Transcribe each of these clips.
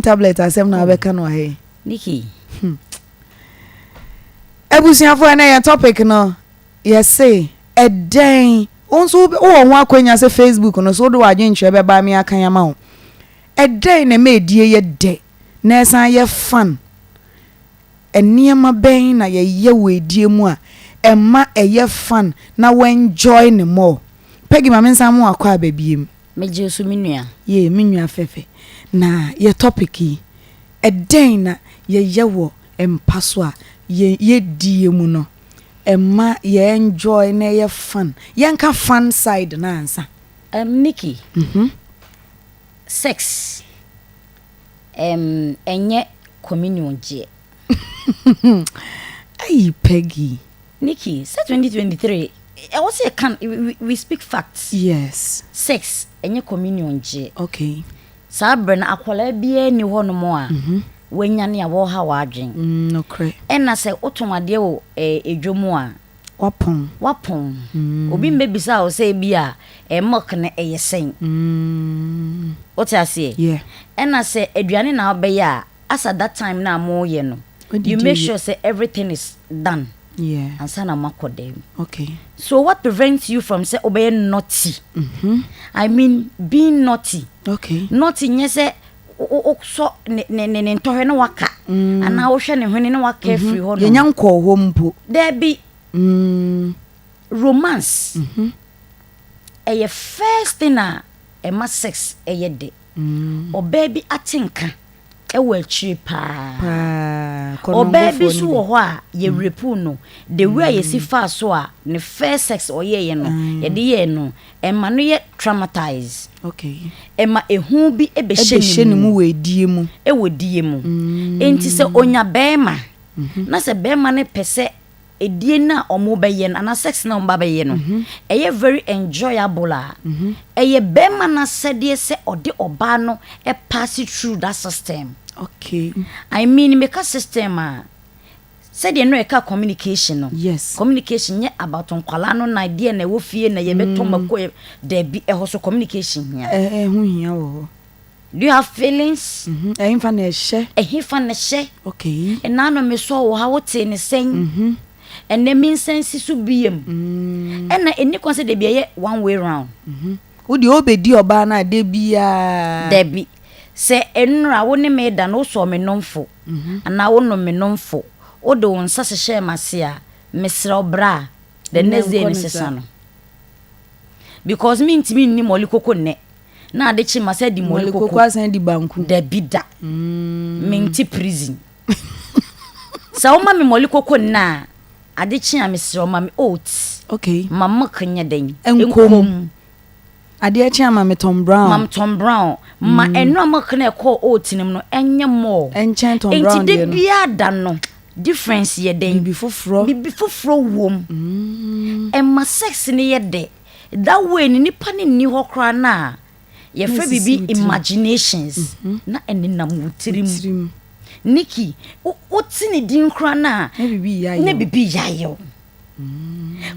tablet asem na abeka no he Nikki ebusiafo na ya topic no yes say a day onso o won akwanya se Facebook no so do adwenche be ba me akan ya ma wo a day na me die ye de na san ye fun eniema ben na ye we die mu a emma eye fun na we enjoy ne more pegi ma mensa mu akwa babiem meje osu minua ye minua fefe na ye topic yi a day na ye yewo empaso a ye die mu no emma ye enjoy na ye fun yenka fun side na ansa Nikki sex enye communion je ay Peggy Nikki say 2023 I was say can we speak facts. Yes, sex enye communion je okay sabre na akwala bia ni ho no mo a wanya ne a wo ha wa adwen no kre ena se otomade wo edwomu a wapon obi mbebisa o say bia mok na eyesen what I say yeah ena se aduane na obeya a as at that time na mo ye no you make sure say everything is done. Yeah. And sana makodem. Okay. So what prevents you from say obey naughty? I mean being naughty. Okay. Naughty nyese so ne ntohe na waka. Ana wo hwe ne hwene na waka free ho no. Ye nyanko ho mpo. There be romance. Eye first thing na ma sex eye de. O baby atinka ewa chiri pa o baby so wo ho a ye repu no the way ye si fa so a ne first sex o ye no ye de ye no ema no ye traumatize. Okay. Ema ehu bi ebehye mu we die mu e wo die mu enti se onya bema na se bema ne pese edie na omo beye na sex na omba beye no eye very enjoyable a eye bema na sedie se ode oba no e pass through that system. Okay. I mean make a system a sedie no e ka communication no. Yes. Communication ye about onkwala no na idea na wo fie na ye beto mako de bi e ho so communication here. Hu hia wo. Do you have feelings? Ehimfa na ehye. Ehimfa na ehye. Okay. E na no me so wo ha wo te ne sen. And the mean sense to be and any consider be one way round. Would you obedi oba na de bia Debbie say enra woni me da no so me nomfo and na wono me nomfo o de won sase share masia mesra obra the next day necessano because me ntimi ni molikoko ne na ade chi masa di molikoko asan di banku Debbie da me nti prison sa o ma me molikoko na ade chi amesra o ma me oats. Okay. Mama kanya den enkom ade chi ama me Tom Brown mam Tom Brown ma eno amakna e call oats nim no enye mo enchen Tom Brown de bia da no difference ye den bibi foforo wom e ma sex ni ye de that way ni nipa ni ho kra na ye fa bibi imaginations na eni nam wutirim Nikki o tini din kra na na bibi yayo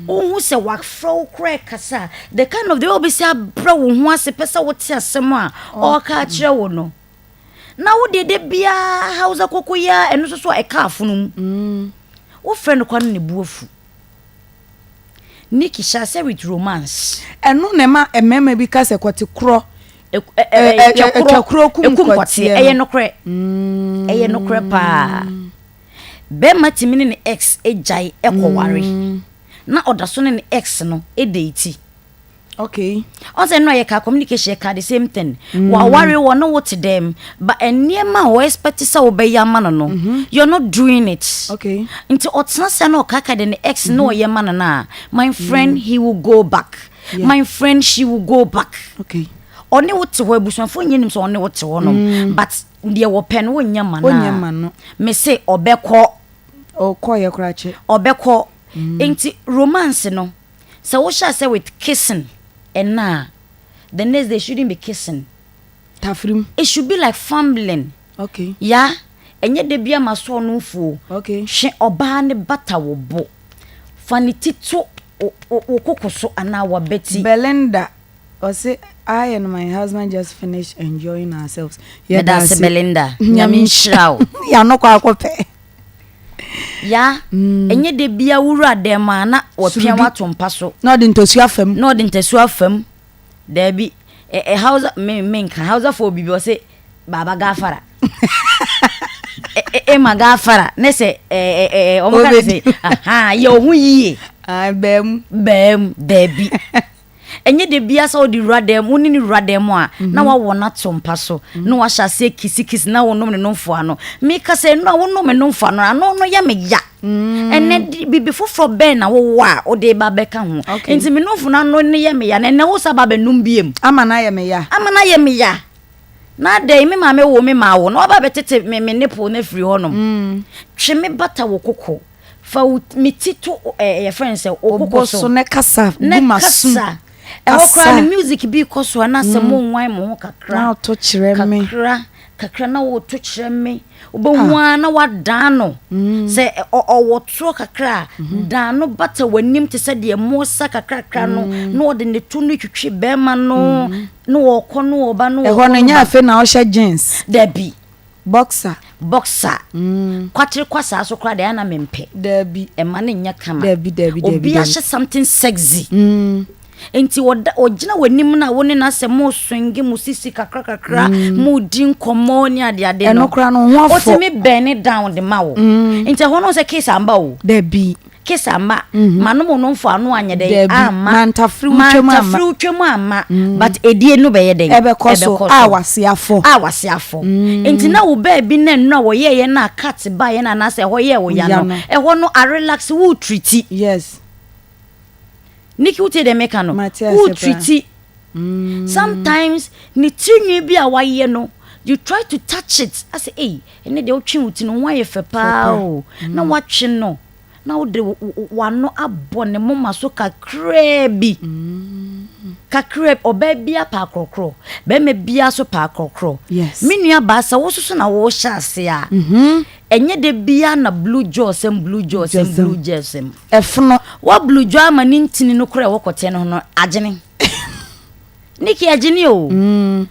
hu se wak fro kra kasa the kind of the obisi abra wo hu ase pesa wo ti asem a o ka kire wo no na wo de bia hausa kokoya eno so e ka afunum wo friend kwa ne buofu Nikki sha say with romance eno ne ma emema bi kase kwate kro chakro kumkwati eye nokre pa be matimini ne ex ejai ekoware na odaso ne ex no edate. Okay. Also no ye ka communication ka the same thing wa worry wo no what them but eniema wo expect say wo be yama no you're not doing it. Okay. Into otna say no kaka the ex no ye man na my friend he will go back. Yeah. My friend she will go back. Okay. Oni wote ho abusuafo nyenim so oni wote ho no but de wo pen wo nyama no me say obekọ ye krache obekọ enti romance no so wo sha say with kissing and na the next day shouldn't be kissing tafrim it should be like fumbling. Okay. Yeah enye de bia maso no fu. Okay. Hwe oba ne bata wo bo fanity to wo kokoso ana wa beti Belinda Or say I and my husband just finished enjoying ourselves. Yeah, that's Belinda. Yamin Shrow. Ya no kwa kope. Ya, enye de bia wura dem na wapia watompa so. No de ntosu afam. No de ntosu afam. There be a house me kan house for bibi o say baba gafara. Ma gafara. Ne say o mo kan say aha ye ohun yiye. Bem there be. Enye de bia so di radem woni ni radem a na wa wona tompa so na wa hyase kisi na wonom ne nomfo ano me ka se no wonom ne nomfo ano ano no ya me ya ene bibi foforo ben na wo wa o de ba beka ho enti me nomfo na no ne ya me ya na ne wo saba benum biem ama na ya me ya na de me ma me wo me ma wo na ba betete me nipo na free honom twe me bata wo kokko fa me tito your friends say okoko so ne kasa bumasu Okra music bi koso na se mo nwan mo kakra na to kire me kakra na wo to kire me obohu na wadan no se wotro kakra dan no bata wanim te se de mosa kakra no na wo de ne tu no twitwi be ma no na wo kɔ no oba no ho na nya afi na wo hye jeans dabi boxer kwatre kwasa so kra de na mempe dabi e ma ne nya kama dabi obi a hye something sexy enti ogina wanim na woni na se mo swingi mo sisi kakra mo din komo ni ade no kra no ho afo o ti me burn down the mawo enti ho no se kiss amba o dabi kiss amba manu mo no mfo anu anye de ama mantafri utwemu ama but edie no be ye den ebe koso awase afo enti na wo ba bi na no wo ye na cat ba ye na se ho ye wo ya no e ho no a relax wo treat yes Niki ute de meka no who treat sometimes ni tinwi bi a waye no you try to touch it I say eh ene de otwe uti no waye fe pa o na watwe no na wo de wano abone moma so kakra bi kakra oba bia pa krokro be me bia so pa krokro yes menua ba sa wo so na wo hya ase a enye de bia na blue josem efno wa blue jo ama ni ntini no kora wo kote no no agene Niki agene o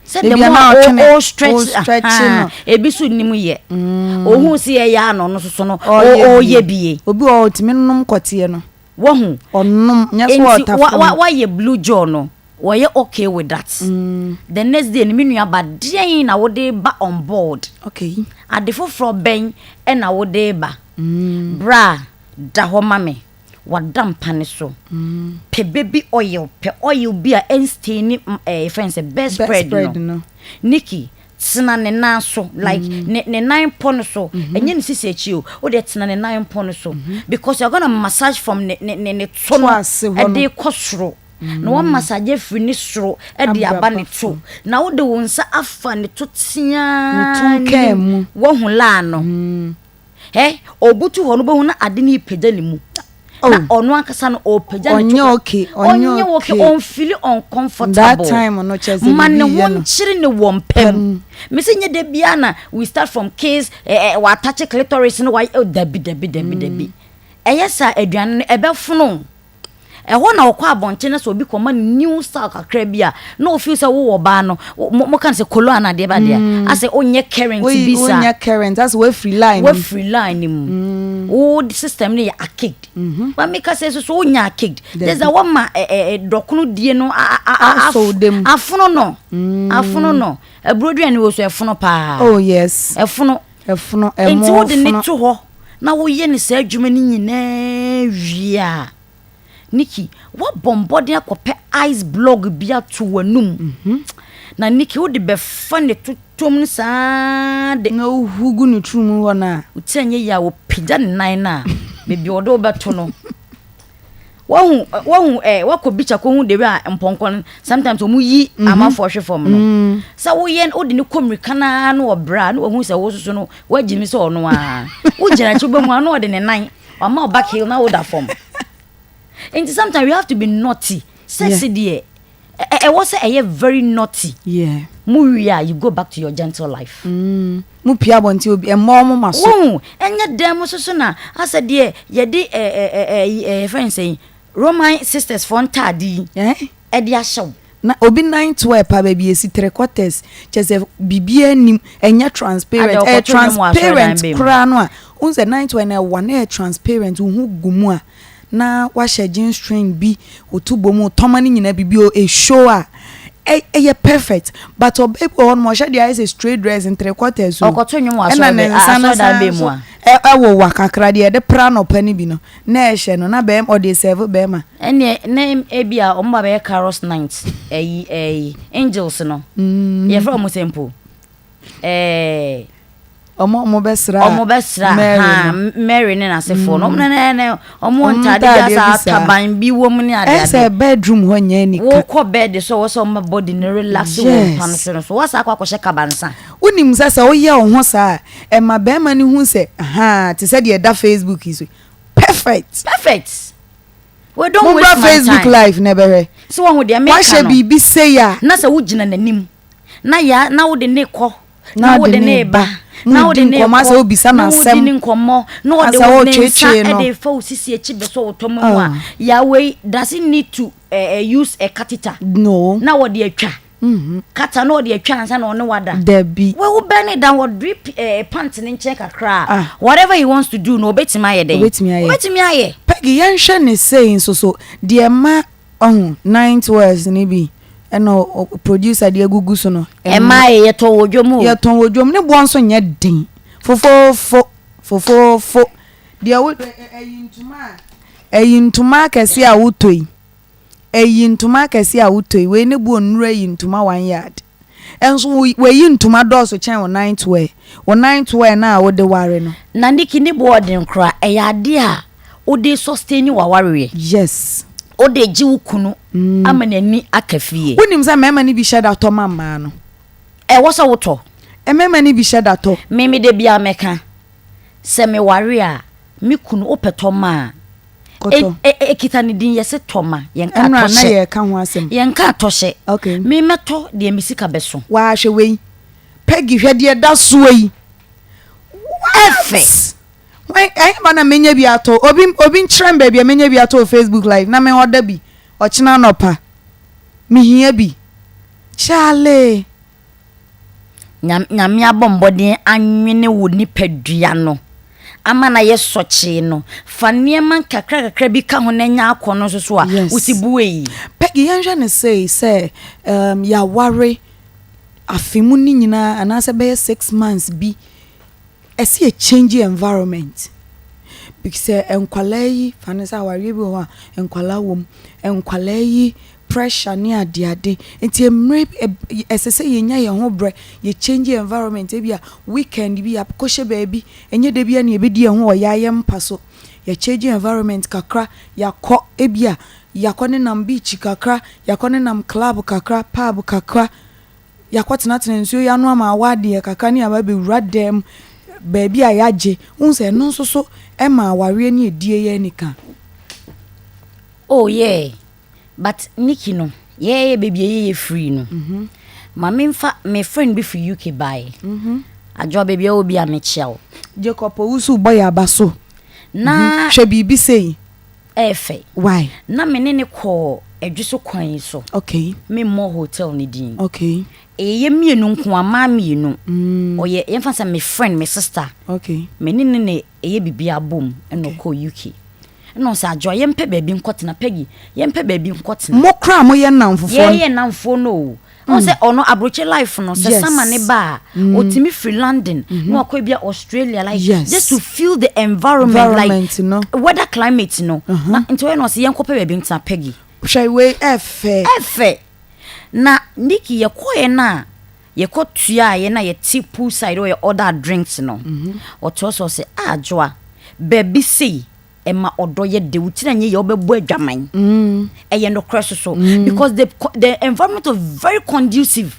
se de mo stretch no ebi so nimu ye ohun si ye ya no no so no o ye bie obi o timi num kote no wo hu onum nya so water wa ye blue jo no wo ye okay with that the next day ni menua ba den na wo de ba on board okay adefo fro ben e na wo de ba bra da ho mame wadam pane so pe baby oil bi a enstein friends best spread no Nikki tsena ne nan so like ne 9 pon so enye ne sisi echi o de tsena ne 9 pon so because you're going to massage from ne tono e de kosoro no one massage free ni soro e de aba ne to na wo de wonsa afa ne to tia tunka mu wo hu la no obutu ho no bo hu na ade ni peda ni mu na onu akasa no opeja ne onye okay on feel uncomfortable that time no chese man won chiri ne wompem me se nye de bia na we start from case wa touch clitoris no why dabi eyesa aduan ebe funu ho na okwa abonche na so obi koma new style kakra bia na o feel say wo ba no mo kan say kolo ana de ba de ase onye current bisa onye current that's we free line mu o the system ne ya kicked but me ka say so onya kicked there's a one ma dokunu die no afuno no abroduan wo so afuno pa oh yes afuno enti wo de ne to ho na wo ye ne sa adwuma ni nyina wia Niki, what bombarding akope ice block bia to wanum. Na Niki wo de be fa ne totom sa de no hugu ni trumu wona. Utenye ya wo pija nan na bebi odo beto no. Wahu wako bicha ko hu de we mponkon sometimes omu yi amafo hwe fom no. Sa wo ye odi ne komrika na no obra no hu se wo soso no wagimi se ono a. Wo gina chuba mu ano ode ne nan. Ama back hill na wo da fom. And sometimes you have to be naughty. Sexy dear. Was a very naughty. Yeah. Muria, you go back to your gentle life. Mupia bonti obi mom maso. Oh, and yet dem so na. I said dear, ye di friend saying Roman sisters for ntadi. Eh? Edia show. na obi 9 to pa baby esi 3/4 chese bibia nim enya transparent transparent kra no a unse 9 to na one transparent hu gumu a na wa jean string bi otubo mu tomani nyina bibio e show a e perfect but obaby on mo shade is a straight dress in 3/4 so okoto nwum aso da be mu a wo wakakra de de pra no pani bi no na ehye no na be o de serve be ma ene na ebia o mba be Carlos Night angels no ye fra mo tempo omo besra ha Mary ne na sefo no na omo ntade ya sa taban bi wo mu ne ade ese bedroom ho nya ni wo ko bed so wo so my body ne relax wo pan so wo sa akwa kwhye kabansa unim sasa wo ye wo ho sa e ma be ma ni hu se ti se de da Facebook is perfect we don't waste my Facebook time. live never so wo de make no bibi say ya na sa wo gina nanim na wo de ne ko na wo de ne ba na wo de ne komasa obisa na asem na nkomo na wo de wo ne no e de fa osisi echi be so otomo mu a ya we doesn't need to use a catheter no na wo de atwa kata na wo de atwa ansa na one wada debi we will burn it down what drip pant ne nche kakra whatever he wants to do no obetimi aye den obetimi aye Peggy yan hwe ne saying so de ma 9 words ni bi eno producer de agugu so no e ma ye to wodwom ne bo nso nye din fofofo de wo eyintuma kese a wutoi we ne bo onura eyintuma 1 yard enso we yintuma doso chen 9 wear na wo de ware no na ndiki ni bo odin kra ade a wo de sustain wa ware yes o de ji wukunu amanani akafie wonim sa mema ni bi sheda to mama no wo so woto mema ni bi sheda to me de bia meka se me ware a me kunu opeto ma kita ni din yese toma yenka to na ye ka ho asem yenka to hye okay me meto de misika beso wa hwe wei Peggy hwede da so yi efe why bana menye bi ato obi ntrem bia menye bi ato Facebook live na me oda bi ochina nopa mi hia bi chale nyame abombodin anwene wo nipadua no ama na ye soche no fa niema kakra bi ka ho na nya akono so a usibuwe yi Peggy yanhwa ne say ya ware afimu ni nyina anase be 6 months bi esi a change environment because enkwala yi fanisa ware bi ho enkwala wom enkwala yi pressure ni ade enti emre esese yenya ye ho bre ye change environment e bia weekend bi akoshe baby enye de bia na ebedi ho oyaye mpaso ye change environment kakra yakọ e bia yakọ ne nam beach kakra yakọ ne nam club kakra pub kakra yakọ tenatena nsuo ya no ama awade kakra ni aba be radem baby ayaje unse no so e ma aware ni edie ye nika oh yeah but Nikki no yeah baby ye free no ma memfa me friend be free UK buy ajo baby obi a me chiao Jacob usu boy abaso na hwe bibi sei efe why na me ne ko edwiso kwan so okay me mo hotel ni din okay ye mienu nko ama mienu oye yemfa say me friend me sister okay me ne ye bibi abom eno ko UK no sa ajo yempe baby nkotena Peggy yempe baby nkotena mo kra mo ye namfofo ye namfo no on say ono abroche life no say sama ne ba otimi free London no akwa bia Australia like just to feel the environment like no weather climate no na into we no say yenkope baby nta Peggy hwai we efe na Nikki ye koye na ye kotua ye na ye tea pool side or ye order drinks no oto so say ajoa baby see ema odo ye de wutina nye ye obebo adwaman eye no crash so because the environment is very conducive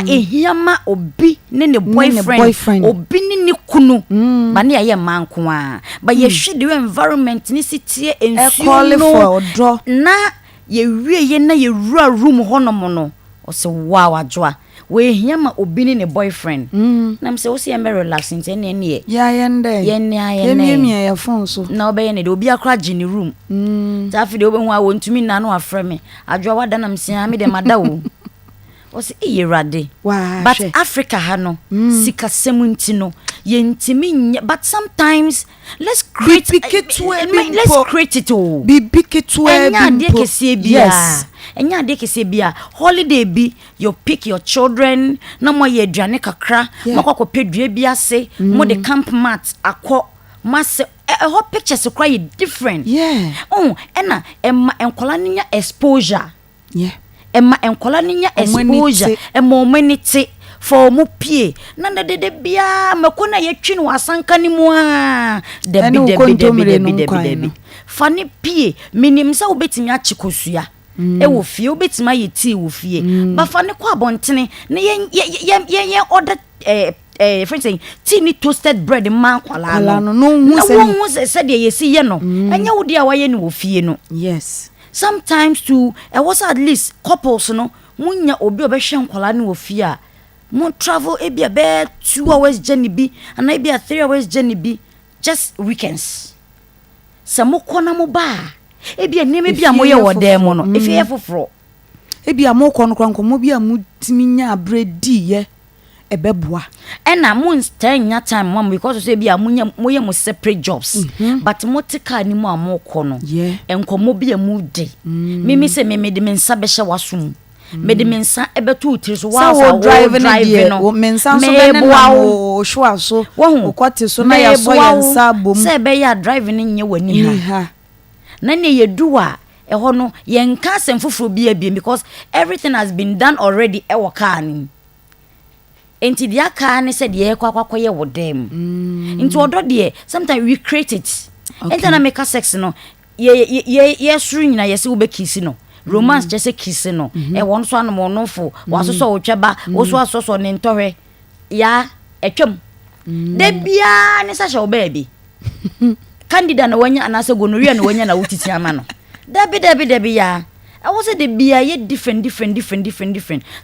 ehiama obi ne boyfriend obi ne kunu ba ne ye manko a ba ye hwe the environment ni sitie ensuo no na ye wie ye na ye rura room honom no o se wow adwoa we hia ma obi ne boyfriend na me say wo say me relaxing ten ne ne ya yende ye phone so na obeye ne de obi akra gini room ta afi de obehu a wontumi na no afre me adwo wada na msia me de mada wo was irade but Africa ha no sika semunti no yentimi but sometimes let's create it all yes enya de kese bia holiday bi you pick your children na mo ye aduane kakra makoko pedua bi ase mo de camp mat akọ masse hot pictures cry different ena emma enkola nya exposure emma enkola nya exposure emma omenite for mo pie na de bia makona yetwi no asanka ni mu a debi fani pie minim sa obetimi achikosua wo fie obetima ye tea wo fie ba fani kwa abontene na ye order friend saying tea ni toasted bread ma kwala no hu se de yesi ye no enya wo de a waye ni wo fie no yes sometimes too was at least couples no munya obi obehwe nkwala ni wo fie a mo travel e bia be 2 hours journey bi and e bia 3 hours journey bi just weekends samo kona mo ba e bia neme bia mo ye wode mo no e fie foforo e bia mo kono kranko mo bia mo timinya abredi ye ebeboa ena mo nya time mom because say bia mo ye mo separate jobs but mo tika ni mo amoko no enkomo bia mu de mimi se meme de mensa be hye wasum me de mensa ebeto utiri so wa drive no mensa so be na o hwa so o kwate so na ya so yensa bom se be ya drive ni nye wani ha na ne yedu a eho no yenka semfoforo bia because everything has been done already e wo car ni enti dia car ne se de kwakwa ye wodem enti odo de sometimes we create it enti na make sex no ye suru nyina ye se wo be kiss no romance just a kiss no e won so anom no fo waso so otweba wo so asoso ne ntohwe ya etwam de bia ne sa hye baby candidate na wanya anase gonorrhea na wanya na wutiti ama no debi ya I was de bia ye different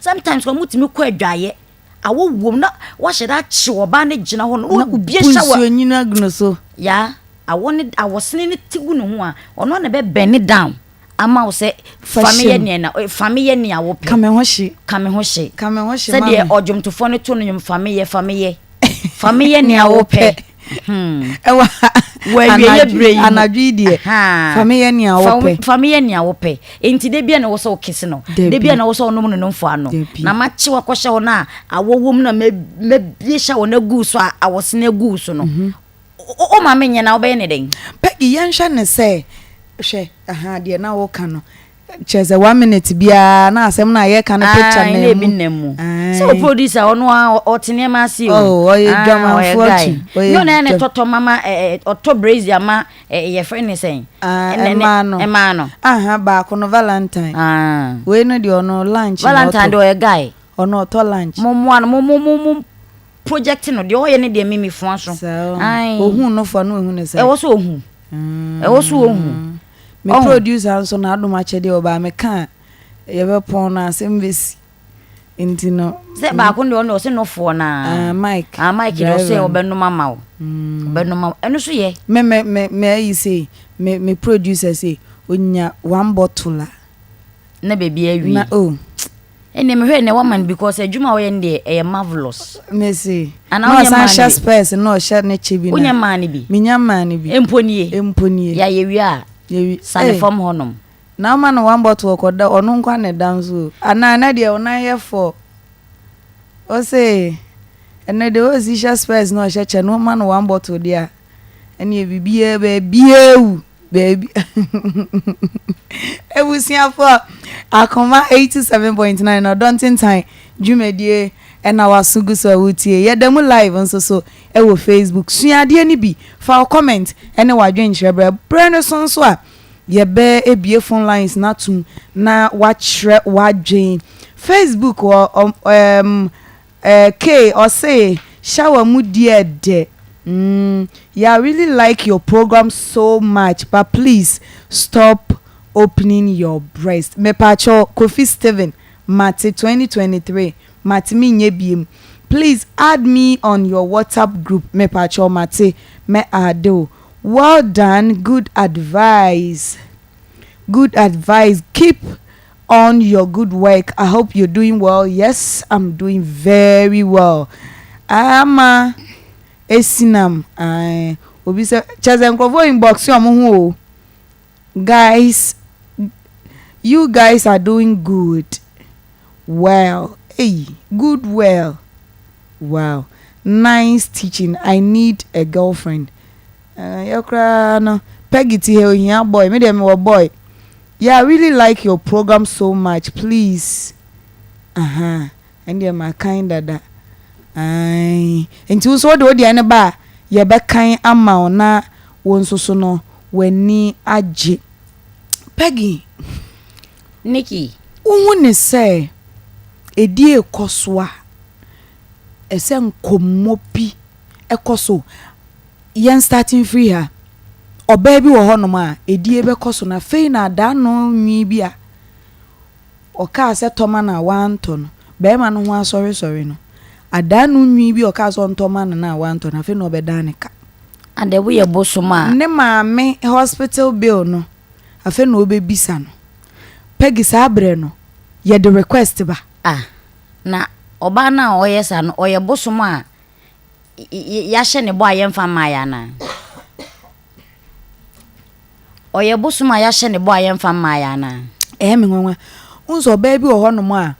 sometimes ko mutimi ko adwaye awo wom na wa hye da chi oba ne gina ho no bia sha wa nyina gno so ya I was ne tigu no ho a ono na be bend down ama wo se family ni awo pe kame ho hye se de odwomtofo ne to no nyum family ni awo pe ewa we brain anadwi de family ni awo pe enti de bia na wo so kisse no de bia na wo so onom no mfo ano na machi wakɔhye wo na awowom na me bie hye wo na gu so a awose na gu so no o ma menye na wo be ne den pegi yenhwa ne se hwe de na wo ka no cheze 1 minute bia na asem na ye ka na picture na bi nemu so producer ono otene ma si o ye drama fortune no na toto mama oto brazier ma ye friend ne sen emano ba ko no valentine we no de ono lunch valentine do ye guy ono to lunch mo project no de o ye ne de mimi fon so ohun no fo no ohun ne se e wo so ohun me producer so na adoma chede oba me kan ye be pon na sembesi intino se ba ko ndo se no fo na Mike no se obenu mama o obenu mama eno so ye me yi say me producer say onya 1 bottle na baby awi na ene me hwe ne woman because adwuma wo ye nde e marvelous me say ana onya man space no share ne chebi na onya man bi minya man bi emponie ya ye wi a sane form honum na ma no 1 bottle okoda onu nkwa ne danzo ana de ona ye for o say ene de o si share space no sheche no ma no 1 bottle dia ene bibie be biewu baby ebusia for akoma 87.9 no don't time jumedie ena wasugu so wutie yedemu live nso so e wo Facebook suade ni bi fa comment ene wadwenhye brand so a yebe ebie phone lines na tum na wachre wadwen Facebook K or say shower mudie de yeah, I really like your program so much, but please stop opening your breast. Me pacho Kofi Steven Mate 2023 matimi nye biem. Please add me on your WhatsApp group. Me pacho mate me ado. Well done, good advice. Good advice. Keep on your good work. I hope you're doing well. Yes, I'm doing very well. Ama esinam obi se chazen krofo inbox yo mo hu. Guys, you guys are doing good. Well, hey, good well. Wow. Nice teaching. I need a girlfriend. No. Peggy here boy. Me dem boy. Yeah, I really like your program so much. Please. And you're my kind of that. Nti so do de na ba ye be kan ama na won so no wani age. Peggy, Nikki, unhu ne say edi ekoso a ese nkommo bi ekoso yen starting free ha oba bi wo honom a edi e be koso na fei na da no nwi bi a o ka se toma na wanto no be ma no ho sorry no ada no nwi bi o ka so ntoma na wanto na fei no be dan ka ande we ye bosoma ne maame hospital bill no afe no be bisa no Peggy sabre no ye the request ba na oba na oyesa no oye bosoma ya hye ne bo ayemfa maya na oye bosoma ya hye ne bo ayemfa maya na me nwanwa unzo ba bi wo honom a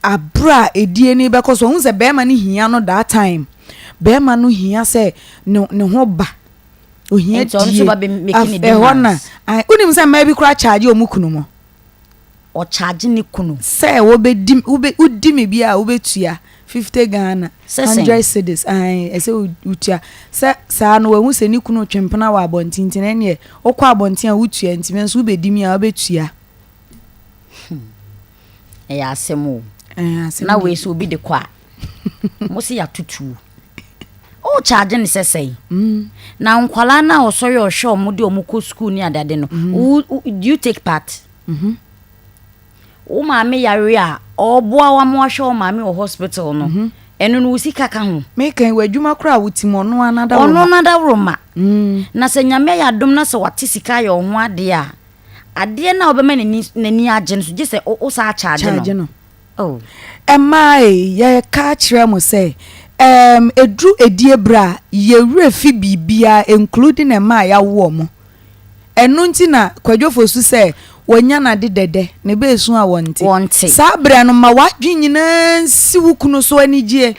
abra edie ni be koso unze be ma ni hia no that time be ma no hia se ne ho ba ohia die hona unim se ma bi kura charge o mukunu mo o charge ni kunu se wo be udi me bi a wo betua 50 Ghana 100 cedis ese utua se sa no wahu se ni kunu twempena wa abontintin ene okwa abontin a utua ntime nso be mi a wo betua ya asemu na we so bi de kwa mo se ya tutu o charge ni sesei na nkwala na osori ohwe mo de omko school ni adade no do you take part o maame yare a oboa wa mo ahwe o maame o hospital no eno no usika ka ho me kan wadwuma kra wutimo no anada roma na se nyame ya dom na se wate sika ya ho ade a ade na obema nani age no so je se o sa charge no oh emai ya ka kire mo se edru edie bra ye refi bibia including ema ya wo mo enu nti na kwadwofo su se wonya na de dede ne be esu a wonte sa bra no ma wadwen nyina nsi wukunu so anigye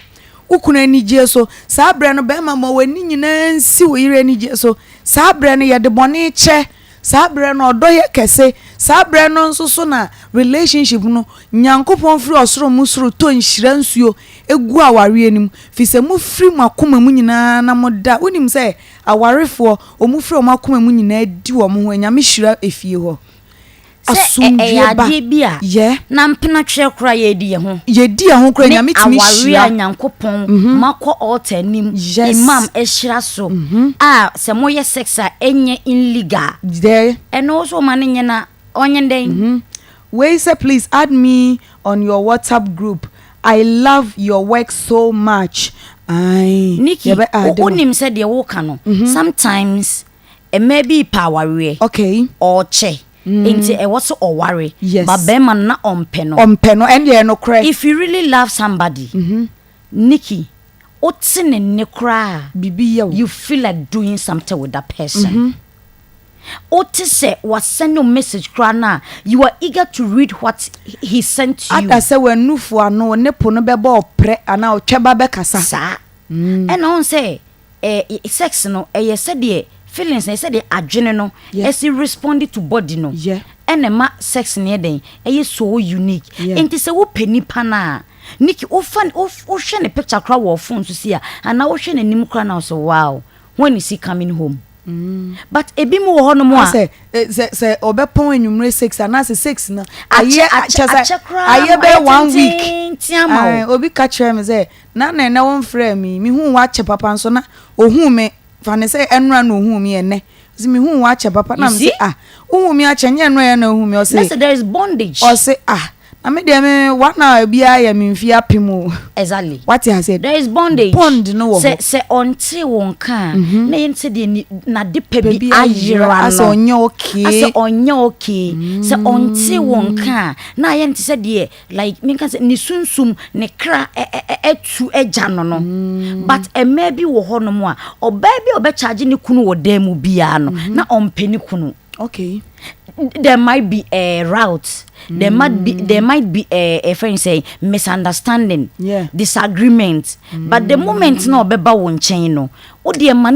wukunu anigye so sa bra no be ma wani nyina nsi wo yire anigye so sa bra no ye de bone che sa bra no odoye kese sa bra no nso so na relationship no nyankopon firi osoro musoro to nhira nsuo egu aware anim fi se mu firi makoma mu nyina na moda unim se awarefo omu firi makoma mu nyina di wo mo ho nyame hira efie ho ya die bia na mpena twe kura ye di ho kura nyame timi hira aware nyankopon mako altar nim imam ehira so se moye sex a enye illegal there and also man nyena onye den we say please add me on your WhatsApp group. I love your work so much. Nikki, unim said the woka no. Sometimes it may be power okay or che. Into a what's or worry. Yes. But bema na ompeno. Ompeno and yeah no cry. If you really love somebody, Nikki, otsin and nekra bibi you feel like doing something with that person. Otise was send a message krana you are eager to read what he sent to you. Ata se wanufu ano ne pono bebo pre ana otweba be kasa sa and on say sex no ye said the feelings na said the adwene no as he responded to body no and ma sex ne den so unique enti se wo panipa na Nikki o hwe ne picture kra wo phone so see and wo hwe nanim kra na so wow when is he coming home. But ebi mu wo hono mu a say obepon enwumre 6 and as 6 no aye be 1 week obi ka kire me say na won frɛ me hu wa che papa nso na ohu me fa ne say enra na ohu me ene zi me hu wa che papa na me say ohu me a che nye enra na ohu me o say there is bondage o say ame de me one hour bia ya me mfi apemo. Exactly. What I said. There is bondage. Bond no wo. Se onti won kan na yen se de na de pe bi ayira no. Ase onye okay. Ase onye okay. Se onti won kan na yen se de like me kan se ni sunsum ne kra etu eja no. But e ma bi wo ho no mo a oba bi obe charge ni kunu wo dem mu bia no na ompe ni kunu. Okay. There might be a route. There might be a friend say misunderstanding, disagreement. But the moment no beba won chain no, o de man